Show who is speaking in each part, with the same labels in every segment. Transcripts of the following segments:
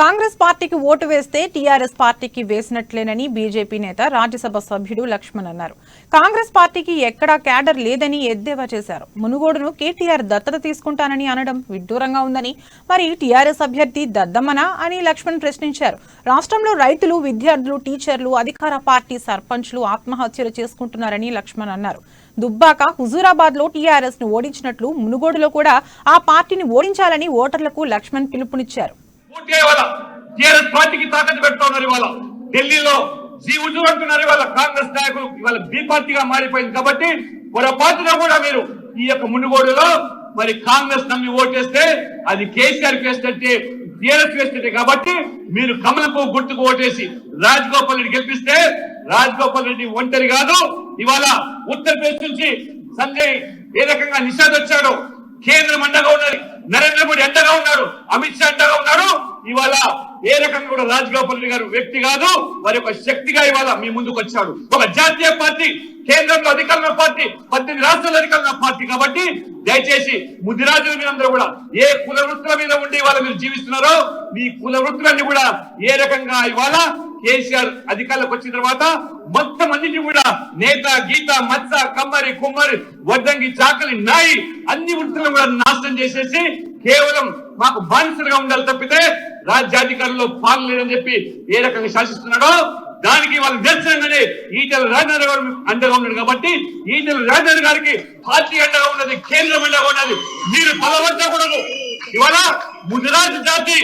Speaker 1: కాంగ్రెస్ పార్టీకి ఓటు వేస్తే టీఆర్ఎస్ పార్టీకి వేసినట్లేనని బీజేపీ నేత రాజ్యసభ సభ్యుడు లక్ష్మణ్ అన్నారు. కాంగ్రెస్ పార్టీకి ఎక్కడా క్యాడర్ లేదని ఎద్దేవా చేశారు. మునుగోడును కేటీఆర్ దత్తత తీసుకుంటానని అనడం విడ్డూరంగా ఉందని, మరి టీఆర్ఎస్ అభ్యర్థి దద్దమ్మనా అని లక్ష్మణ్ ప్రశ్నించారు. రాష్ట్రంలో రైతులు, విద్యార్థులు, టీచర్లు, అధికార పార్టీ సర్పంచ్లు ఆత్మహత్యలు చేసుకుంటున్నారని లక్ష్మణ్ అన్నారు. దుబ్బాక, హుజూరాబాద్ లో టీఆర్ఎస్ ను ఓడించినట్లు మునుగోడులో కూడా ఆ పార్టీని ఓడించాలని ఓటర్లకు లక్ష్మణ్ పిలుపునిచ్చారు.
Speaker 2: టీఆర్ఎస్ పార్టీకి తాకట్టు పెడతా ఉన్నారు. ఇవాళ ఢిల్లీలో జీవుజు అంటున్నారు. ఇవాళ కాంగ్రెస్ నాయకులు ఇవాళ బి పార్టీగా మారిపోయింది. కాబట్టి పొరపాటున కూడా మీరు ఈ యొక్క మునుగోడులో మరి కాంగ్రెస్ నమ్మి ఓటేస్తే అది కేసీఆర్ వేసినట్టే, టీఆర్ఎస్ వేసినట్టే. కాబట్టి మీరు కమలపు గుర్తుకు ఓటేసి రాజగోపాల్ రెడ్డి గెలిపిస్తే రాజగోపాల్ రెడ్డి ఒంటరి కాదు. ఇవాళ ఉత్తరప్రదేశ్ నుంచి సంజయ్ ఏ రకంగా నిషాద్ వచ్చాడు, కేంద్రం అండగా ఉన్నది, నరేంద్ర మోడీ అండగా ఉన్నాడు, అమిత్ షా అండగా ఉన్నాడు. ఇవాళ ఏ రకంగా కూడా రాజగోపాల్ రెడ్డి గారు వ్యక్తి కాదు, వారి యొక్క శక్తిగా ఇవాళ మీ ముందుకు వచ్చాడు. ఒక జాతీయ పార్టీ, కేంద్రంలో అధికారంలో పార్టీ, 18 రాష్ట్రాల అధికారంలో పార్టీ. కాబట్టి దయచేసి ముదిరాజుల మీద అందరూ కూడా ఏ కుల వృత్తుల మీద ఉండి ఇవాళ మీరు జీవిస్తున్నారో మీ కుల వృత్తులన్నీ కూడా ఏ రకంగా ఇవాళ కేసీఆర్ అధికారంలోకి వచ్చిన తర్వాత మొత్తం అన్నింటినీ కూడా నేత, గీత, మత్స, కమ్మరి, కుమ్మరి, వడ్డంగి, చాకలి, నాయి అన్ని వృత్తులను కూడా నాశనం చేసేసి కేవలం మాకు బానిసలుగా ఉండాలి తప్పితే రాజ్యాధికారంలో పాలన లేదని చెప్పి ఏ రకంగా శాసిస్తున్నాడో దానికి వాళ్ళు నిరసనగానే ఈటెల రాజేంద్ర గారు అండగా ఉన్నాడు. కాబట్టి ఈటెల రాజేంద్ర గారికి పార్టీ అండగా ఉన్నది, కేంద్రం అండగా ఉన్నది. మీరు తలవంచకూడదు. ఇవాళ ముదిరాజు జాతి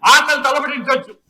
Speaker 2: ఆకలి తలబడించవచ్చు.